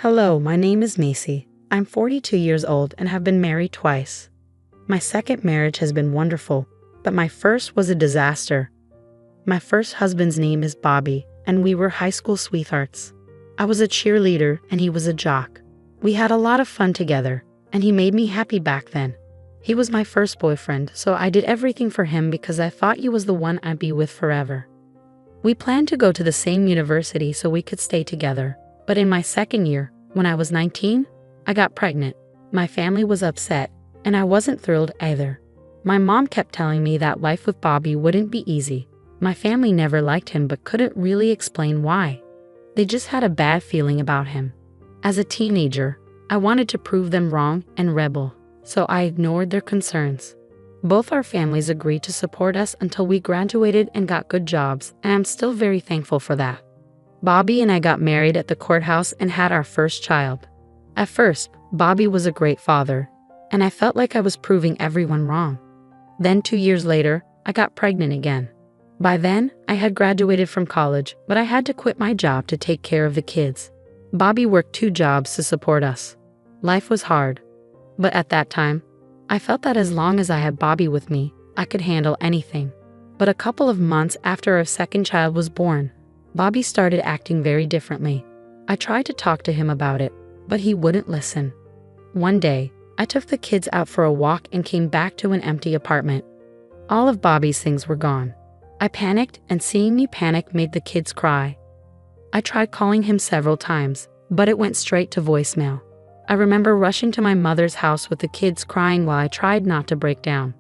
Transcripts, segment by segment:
Hello, my name is Macy. I'm 42 years old and have been married twice. My second marriage has been wonderful, but my first was a disaster. My first husband's name is Bobby, and we were high school sweethearts. I was a cheerleader and he was a jock. We had a lot of fun together, and he made me happy back then. He was my first boyfriend, so I did everything for him because I thought he was the one I'd be with forever. We planned to go to the same university so we could stay together, but in my second year, when I was 19, I got pregnant. My family was upset, and I wasn't thrilled either. My mom kept telling me that life with Bobby wouldn't be easy. My family never liked him but couldn't really explain why. They just had a bad feeling about him. As a teenager, I wanted to prove them wrong and rebel, so I ignored their concerns. Both our families agreed to support us until we graduated and got good jobs, and I'm still very thankful for that. Bobby and I got married at the courthouse and had our first child. At first, Bobby was a great father, and I felt like I was proving everyone wrong. Then 2 years later, I got pregnant again. By then, I had graduated from college, but I had to quit my job to take care of the kids. Bobby worked 2 jobs to support us. Life was hard, but at that time, I felt that as long as I had Bobby with me, I could handle anything. But a couple of months after our second child was born, Bobby started acting very differently. I tried to talk to him about it, but he wouldn't listen. One day, I took the kids out for a walk and came back to an empty apartment. All of Bobby's things were gone. I panicked, and seeing me panic made the kids cry. I tried calling him several times, but it went straight to voicemail. I remember rushing to my mother's house with the kids crying while I tried not to break down.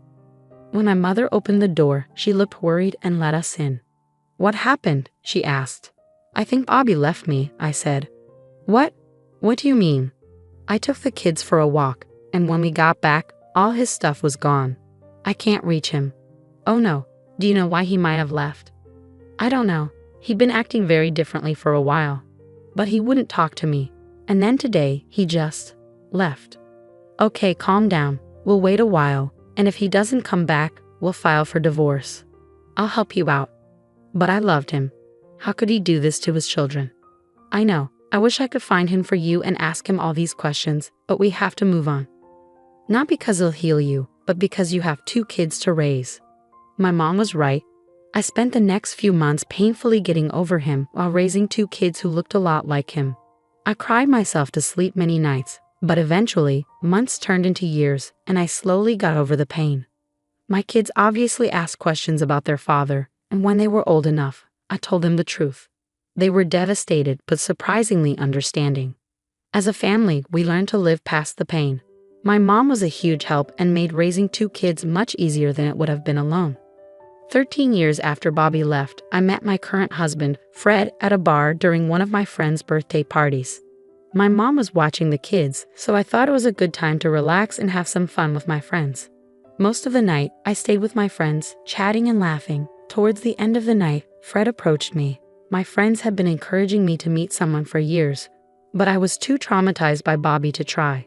When my mother opened the door, she looked worried and let us in. "What happened?" she asked. "I think Bobby left me," I said. "What? What do you mean?" I took the kids for a walk, and when we got back, all his stuff was gone. I can't reach him. "Oh no, do you know why he might have left?" "I don't know. He'd been acting very differently for a while. But he wouldn't talk to me. And then today, he just left." "Okay, calm down. We'll wait a while, and if he doesn't come back, we'll file for divorce. I'll help you out." But I loved him. How could he do this to his children? "I know. I wish I could find him for you and ask him all these questions, but we have to move on. Not because he'll heal you, but because you have 2 kids to raise." My mom was right. I spent the next few months painfully getting over him while raising 2 kids who looked a lot like him. I cried myself to sleep many nights, but eventually, months turned into years, and I slowly got over the pain. My kids obviously asked questions about their father, and when they were old enough, I told them the truth. They were devastated but surprisingly understanding. As a family, we learned to live past the pain. My mom was a huge help and made raising 2 kids much easier than it would have been alone. 13 years after Bobby left, I met my current husband, Fred, at a bar during one of my friend's birthday parties. My mom was watching the kids, so I thought it was a good time to relax and have some fun with my friends. Most of the night, I stayed with my friends, chatting and laughing. Towards the end of the night, Fred approached me. My friends had been encouraging me to meet someone for years, but I was too traumatized by Bobby to try.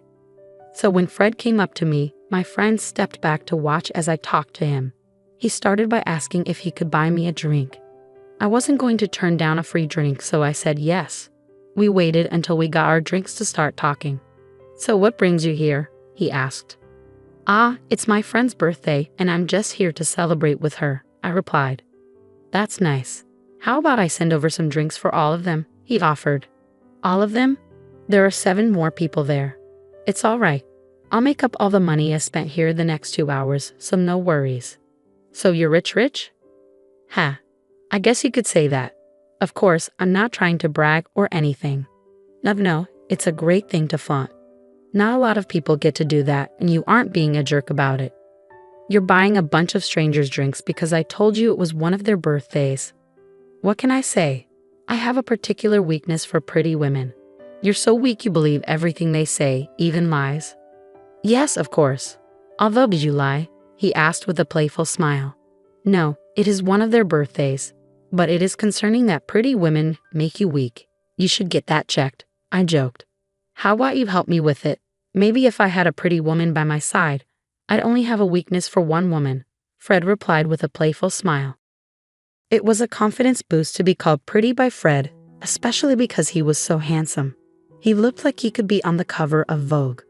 So when Fred came up to me, my friends stepped back to watch as I talked to him. He started by asking if he could buy me a drink. I wasn't going to turn down a free drink, so I said yes. We waited until we got our drinks to start talking. "So what brings you here?" he asked. It's my friend's birthday, and I'm just here to celebrate with her," I replied. "That's nice. How about I send over some drinks for all of them?" he offered. "All of them? There are 7 more people there." "It's all right. I'll make up all the money I spent here the next 2 hours, so no worries." "So you're rich? Ha, I guess you could say that. Of course, I'm not trying to brag or anything. No, it's a great thing to flaunt. Not a lot of people get to do that, and you aren't being a jerk about it. You're buying a bunch of strangers drinks because I told you it was one of their birthdays. What can I say? I have a particular weakness for pretty women. You're so weak you believe everything they say, even lies." "Yes, of course. Although did you lie?" he asked with a playful smile. "No, it is one of their birthdays. But it is concerning that pretty women make you weak. You should get that checked," I joked. "How about you help me with it? Maybe if I had a pretty woman by my side, I'd only have a weakness for one woman," Fred replied with a playful smile. It was a confidence boost to be called pretty by Fred, especially because he was so handsome. He looked like he could be on the cover of Vogue.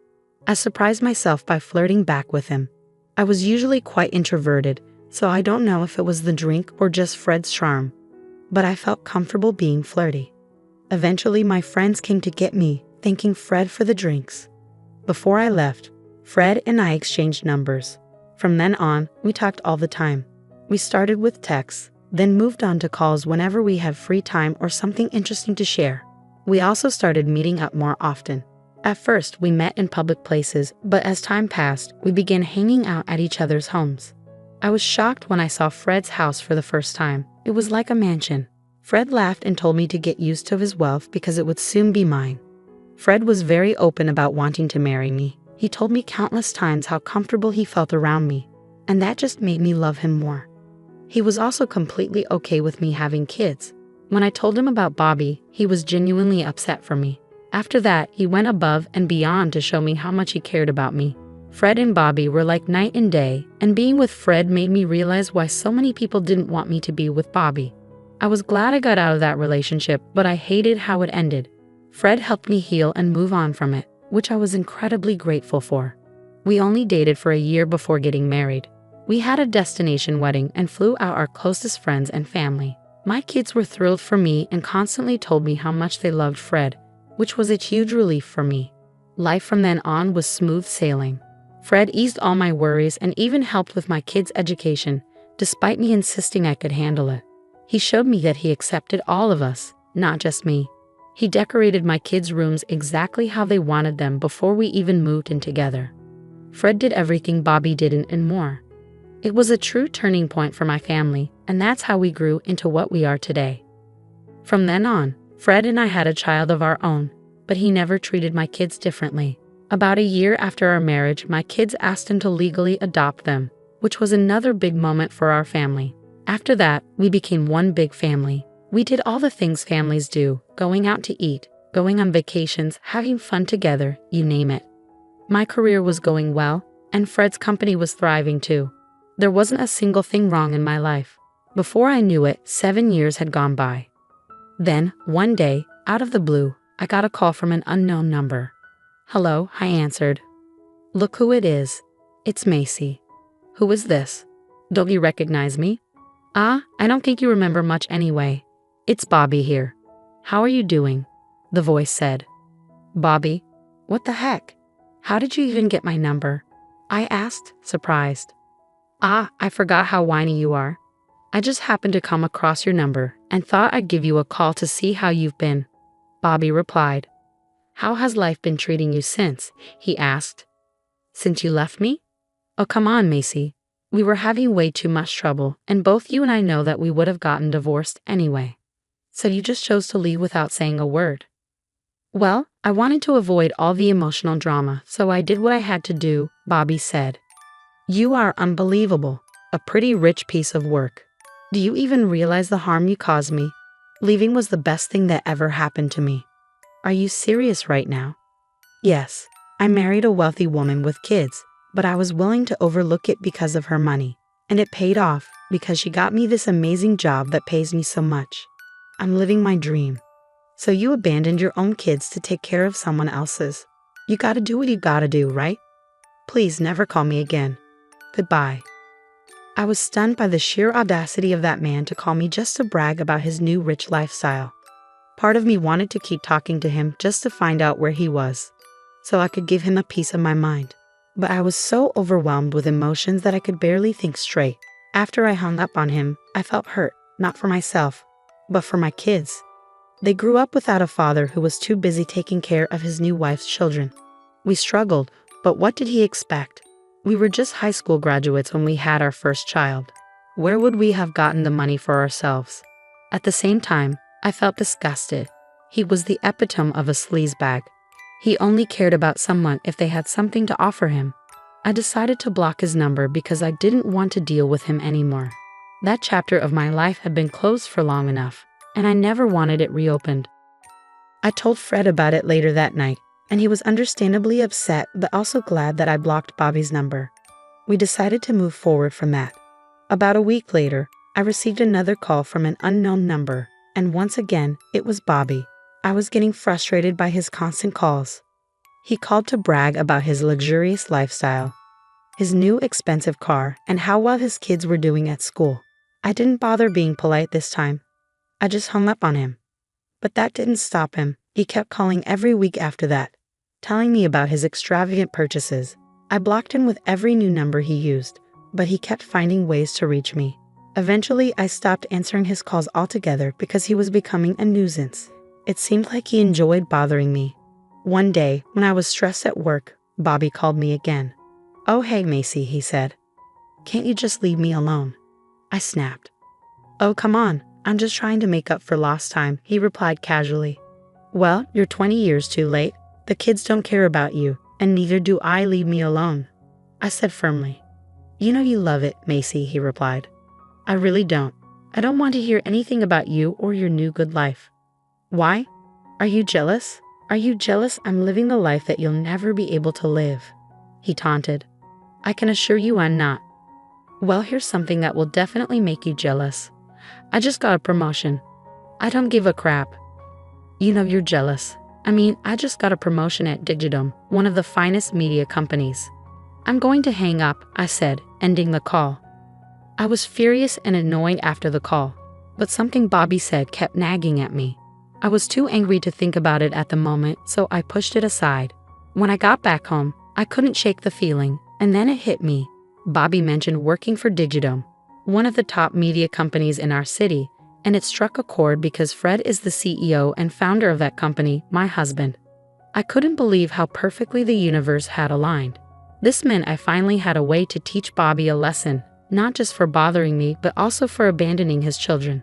I surprised myself by flirting back with him. I was usually quite introverted, so I don't know if it was the drink or just Fred's charm, but I felt comfortable being flirty. Eventually, my friends came to get me, thanking Fred for the drinks. Before I left, Fred and I exchanged numbers. From then on, we talked all the time. We started with texts, then moved on to calls whenever we had free time or something interesting to share. We also started meeting up more often. At first, we met in public places, but as time passed, we began hanging out at each other's homes. I was shocked when I saw Fred's house for the first time. It was like a mansion. Fred laughed and told me to get used to his wealth because it would soon be mine. Fred was very open about wanting to marry me. He told me countless times how comfortable he felt around me, and that just made me love him more. He was also completely okay with me having kids. When I told him about Bobby, he was genuinely upset for me. After that, he went above and beyond to show me how much he cared about me. Fred and Bobby were like night and day, and being with Fred made me realize why so many people didn't want me to be with Bobby. I was glad I got out of that relationship, but I hated how it ended. Fred helped me heal and move on from it, which I was incredibly grateful for. We only dated for a year before getting married. We had a destination wedding and flew out our closest friends and family. My kids were thrilled for me and constantly told me how much they loved Fred, which was a huge relief for me. Life from then on was smooth sailing. Fred eased all my worries and even helped with my kids' education, despite me insisting I could handle it. He showed me that he accepted all of us, not just me. He decorated my kids' rooms exactly how they wanted them before we even moved in together. Fred did everything Bobby didn't and more. It was a true turning point for my family, and that's how we grew into what we are today. From then on, Fred and I had a child of our own, but he never treated my kids differently. About a year after our marriage, my kids asked him to legally adopt them, which was another big moment for our family. After that, we became one big family. We did all the things families do, going out to eat, going on vacations, having fun together, you name it. My career was going well, and Fred's company was thriving too. There wasn't a single thing wrong in my life. Before I knew it, 7 years had gone by. Then, one day, out of the blue, I got a call from an unknown number. "Hello," I answered. "Look who it is. It's Macy." "Who is this? Don't you recognize me?" "I don't think you remember much anyway. It's Bobby here." "How are you doing?" the voice said. "Bobby? What the heck? How did you even get my number?" I asked, surprised. I forgot how whiny you are. I just happened to come across your number and thought I'd give you a call to see how you've been," Bobby replied. "How has life been treating you since?" he asked. "Since you left me? Oh, come on, Macy. We were having way too much trouble, and both you and I know that we would have gotten divorced anyway. So you just chose to leave without saying a word." "Well, I wanted to avoid all the emotional drama, so I did what I had to do," Bobby said. "You are unbelievable. A pretty rich piece of work. Do you even realize the harm you caused me? Leaving was the best thing that ever happened to me." "Are you serious right now?" "Yes. I married a wealthy woman with kids, but I was willing to overlook it because of her money. And it paid off because she got me this amazing job that pays me so much. I'm living my dream." "So you abandoned your own kids to take care of someone else's. You gotta do what you gotta do, right? Please never call me again. Goodbye." I was stunned by the sheer audacity of that man to call me just to brag about his new rich lifestyle. Part of me wanted to keep talking to him just to find out where he was, so I could give him a piece of my mind. But I was so overwhelmed with emotions that I could barely think straight. After I hung up on him, I felt hurt, not for myself, but for my kids. They grew up without a father who was too busy taking care of his new wife's children. We struggled, but what did he expect? We were just high school graduates when we had our first child. Where would we have gotten the money for ourselves? At the same time, I felt disgusted. He was the epitome of a sleazebag. He only cared about someone if they had something to offer him. I decided to block his number because I didn't want to deal with him anymore. That chapter of my life had been closed for long enough, and I never wanted it reopened. I told Fred about it later that night, and he was understandably upset but also glad that I blocked Bobby's number. We decided to move forward from that. About a week later, I received another call from an unknown number, and once again, it was Bobby. I was getting frustrated by his constant calls. He called to brag about his luxurious lifestyle, his new expensive car, and how well his kids were doing at school. I didn't bother being polite this time. I just hung up on him. But that didn't stop him. He kept calling every week after that, telling me about his extravagant purchases. I blocked him with every new number he used, but he kept finding ways to reach me. Eventually, I stopped answering his calls altogether because he was becoming a nuisance. It seemed like he enjoyed bothering me. One day, when I was stressed at work, Bobby called me again. "Oh, hey, Macy," he said. "Can't you just leave me alone?" I snapped. "Oh, come on. I'm just trying to make up for lost time," he replied casually. "Well, you're 20 years too late. The kids don't care about you, and neither do I. Leave me alone," I said firmly. "You know you love it, Macy," he replied. "I really don't. I don't want to hear anything about you or your new good life." "Why? Are you jealous? Are you jealous I'm living the life that you'll never be able to live?" he taunted. "I can assure you I'm not." "Well, here's something that will definitely make you jealous. I just got a promotion. I don't give a crap." "You know you're jealous. I just got a promotion at Digidom, one of the finest media companies." "I'm going to hang up," I said, ending the call. I was furious and annoyed after the call, but something Bobby said kept nagging at me. I was too angry to think about it at the moment, so I pushed it aside. When I got back home, I couldn't shake the feeling, and then it hit me. Bobby mentioned working for Digidom, one of the top media companies in our city, and it struck a chord because Fred is the CEO and founder of that company, my husband. I couldn't believe how perfectly the universe had aligned. This meant I finally had a way to teach Bobby a lesson, not just for bothering me, but also for abandoning his children.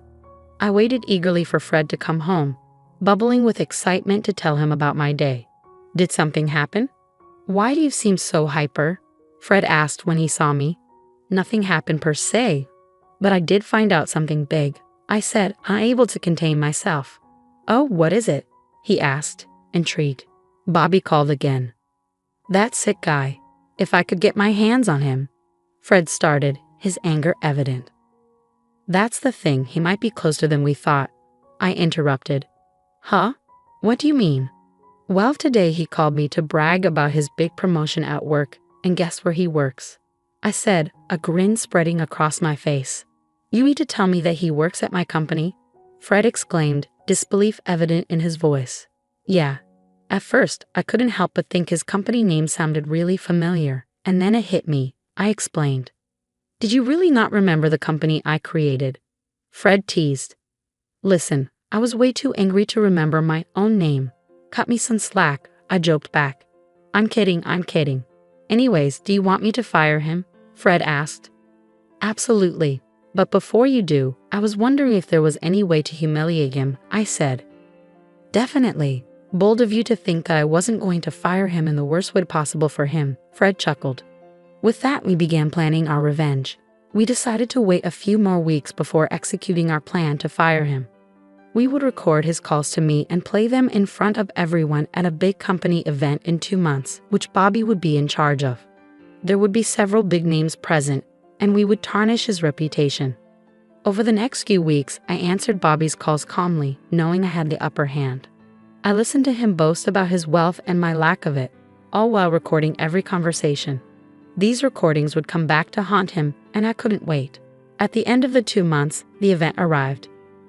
I waited eagerly for Fred to come home, bubbling with excitement to tell him about my day. "Did something happen? Why do you seem so hyper?" Fred asked when he saw me. "Nothing happened per se, but I did find out something big," I said, unable to contain myself. "Oh, what is it?" he asked, intrigued. Bobby called again. "That sick guy. If I could get my hands on him," Fred started, his anger evident. "That's the thing, he might be closer than we thought," I interrupted. "Huh? What do you mean?" "Well, today he called me to brag about his big promotion at work, and guess where he works?" I said, a grin spreading across my face. "You mean to tell me that he works at my company?" Fred exclaimed, disbelief evident in his voice. "Yeah." At first, I couldn't help but think his company name sounded really familiar, and then it hit me. I explained. "Did you really not remember the company I created?" Fred teased. "Listen, I was way too angry to remember my own name. Cut me some slack," I joked back. I'm kidding. Anyways, do you want me to fire him?" Fred asked. "Absolutely. But before you do, I was wondering if there was any way to humiliate him," I said. "Definitely. Bold of you to think that I wasn't going to fire him in the worst way possible for him," Fred chuckled. With that, we began planning our revenge. We decided to wait a few more weeks before executing our plan to fire him. We would record his calls to me and play them in front of everyone at a big company event in 2 months, which Bobby would be in charge of. There would be several big names present, and we would tarnish his reputation. Over the next few weeks, I answered Bobby's calls calmly, knowing I had the upper hand. I listened to him boast about his wealth and my lack of it, all while recording every conversation. These recordings would come back to haunt him, and I couldn't wait. At the end of the 2 months, the event arrived.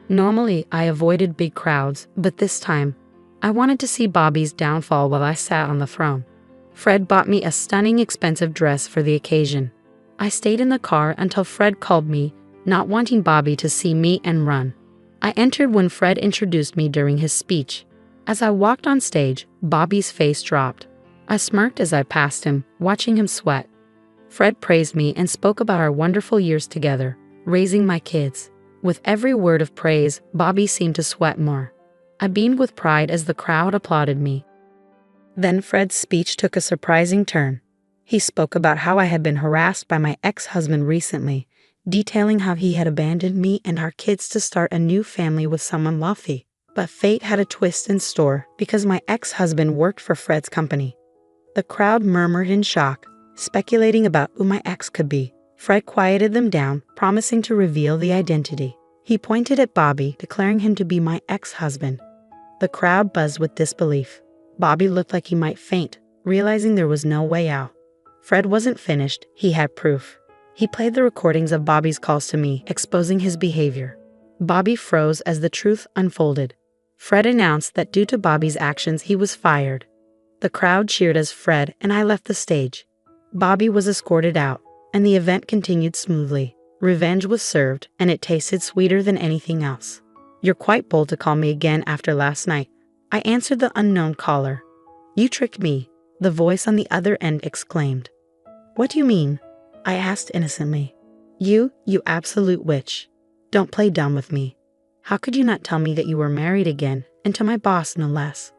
Normally, I avoided big crowds, but this time, I wanted to see Bobby's downfall while I sat on the throne. Fred bought me a stunning, expensive dress for the occasion. I stayed in the car until Fred called me, not wanting Bobby to see me and run. I entered when Fred introduced me during his speech. As I walked on stage, Bobby's face dropped. I smirked as I passed him, watching him sweat. Fred praised me and spoke about our wonderful years together, raising my kids. With every word of praise, Bobby seemed to sweat more. I beamed with pride as the crowd applauded me. Then Fred's speech took a surprising turn. He spoke about how I had been harassed by my ex-husband recently, detailing how he had abandoned me and our kids to start a new family with someone wealthy. But fate had a twist in store because my ex-husband worked for Fred's company. The crowd murmured in shock, speculating about who my ex could be. Fred quieted them down, promising to reveal the identity. He pointed at Bobby, declaring him to be my ex-husband. The crowd buzzed with disbelief. Bobby looked like he might faint, realizing there was no way out. Fred wasn't finished, he had proof. He played the recordings of Bobby's calls to me, exposing his behavior. Bobby froze as the truth unfolded. Fred announced that due to Bobby's actions, he was fired. The crowd cheered as Fred and I left the stage. Bobby was escorted out, and the event continued smoothly. Revenge was served, and it tasted sweeter than anything else. "You're quite bold to call me again after last night," I answered the unknown caller. "You tricked me," the voice on the other end exclaimed. "What do you mean?" I asked innocently. You absolute witch. Don't play dumb with me. How could you not tell me that you were married again, and to my boss no less?"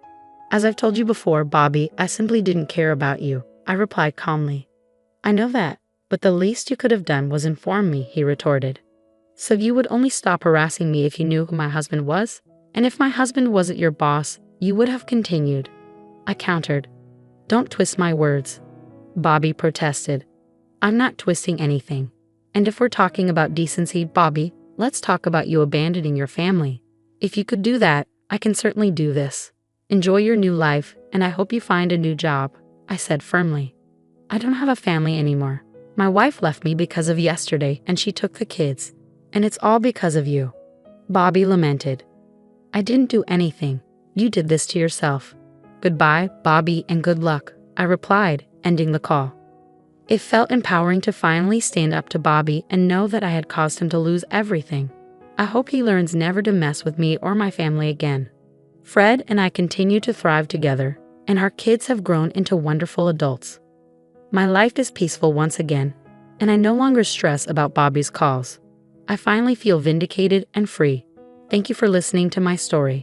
"As I've told you before, Bobby, I simply didn't care about you," I replied calmly. "I know that, but the least you could have done was inform me," he retorted. "So you would only stop harassing me if you knew who my husband was? And if my husband wasn't your boss, you would have continued," I countered. "Don't twist my words," Bobby protested. "I'm not twisting anything. And if we're talking about decency, Bobby, let's talk about you abandoning your family. If you could do that, I can certainly do this. Enjoy your new life, and I hope you find a new job," I said firmly. "I don't have a family anymore. My wife left me because of yesterday, and she took the kids. And it's all because of you," Bobby lamented. "I didn't do anything. You did this to yourself. Goodbye, Bobby, and good luck," I replied, ending the call. It felt empowering to finally stand up to Bobby and know that I had caused him to lose everything. I hope he learns never to mess with me or my family again. Fred and I continue to thrive together, and our kids have grown into wonderful adults. My life is peaceful once again, and I no longer stress about Bobby's calls. I finally feel vindicated and free. Thank you for listening to my story.